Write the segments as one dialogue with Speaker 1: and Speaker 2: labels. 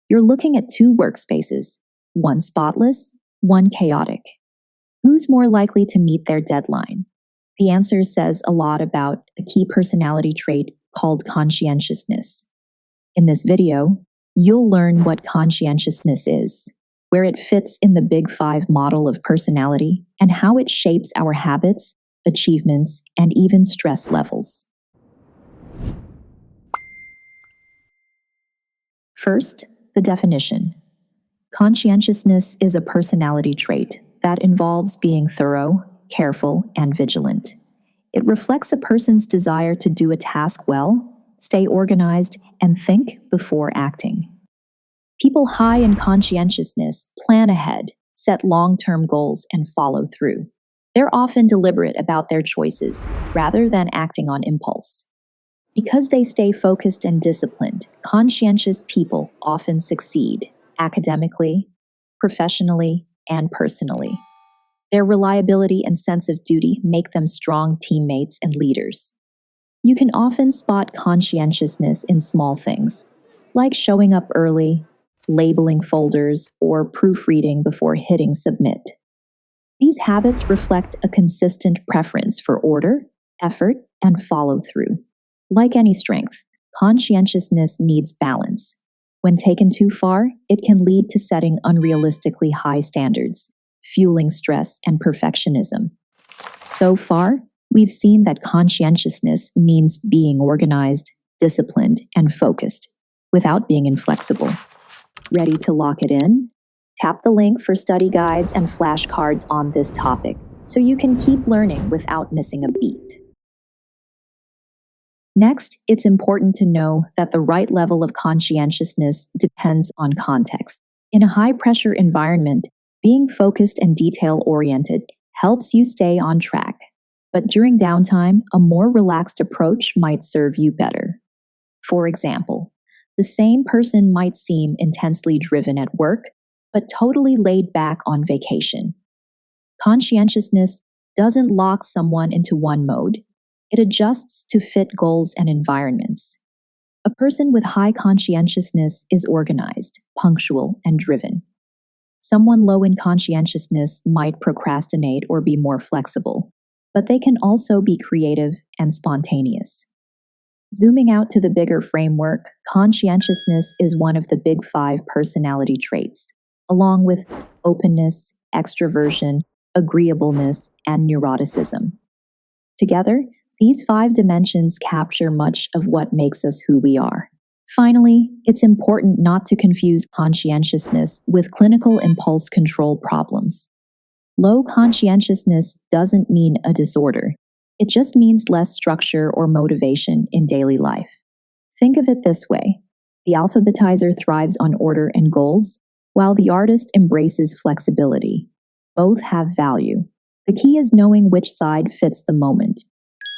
Speaker 1: You're looking at two workspaces, one spotless, one chaotic. Who's more likely to meet their deadline? The answer says a lot about a key personality trait called conscientiousness. In this video, you'll learn what conscientiousness is, where it fits in the Big Five model of personality, and how it shapes our habits, achievements, and even stress levels. First, the definition. Conscientiousness is a personality trait that involves being thorough, careful, and vigilant. It reflects a person's desire to do a task well, stay organized, and think before acting. People high in conscientiousness plan ahead, set long-term goals, and follow through. They're often deliberate about their choices, rather than acting on impulse. Because they stay focused and disciplined, conscientious people often succeed academically, professionally, and personally. Their reliability and sense of duty make them strong teammates and leaders. You can often spot conscientiousness in small things, like showing up early, labeling folders, or proofreading before hitting submit. These habits reflect a consistent preference for order, effort, and follow-through. Like any strength, conscientiousness needs balance. When taken too far, it can lead to setting unrealistically high standards, fueling stress and perfectionism. So far, we've seen that conscientiousness means being organized, disciplined, and focused, without being inflexible. Ready to lock it in? Tap the link for study guides and flashcards on this topic, so you can keep learning without missing a beat. Next, it's important to know that the right level of conscientiousness depends on context. In a high-pressure environment, being focused and detail-oriented helps you stay on track. But during downtime, a more relaxed approach might serve you better. For example, the same person might seem intensely driven at work, but totally laid back on vacation. Conscientiousness doesn't lock someone into one mode. It adjusts to fit goals and environments. A person with high conscientiousness is organized, punctual, and driven. Someone low in conscientiousness might procrastinate or be more flexible, but they can also be creative and spontaneous. Zooming out to the bigger framework, conscientiousness is one of the Big Five personality traits, along with openness, extroversion, agreeableness, and neuroticism. Together, these 5 dimensions capture much of what makes us who we are. Finally, it's important not to confuse conscientiousness with clinical impulse control problems. Low conscientiousness doesn't mean a disorder. It just means less structure or motivation in daily life. Think of it this way. The alphabetizer thrives on order and goals, while the artist embraces flexibility. Both have value. The key is knowing which side fits the moment.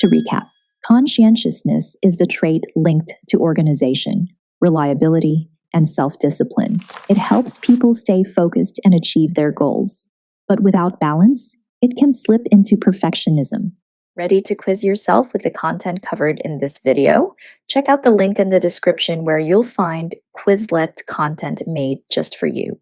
Speaker 1: To recap, conscientiousness is the trait linked to organization, reliability, and self-discipline. It helps people stay focused and achieve their goals. But without balance, it can slip into perfectionism. Ready to quiz yourself with the content covered in this video? Check out the link in the description where you'll find Quizlet content made just for you.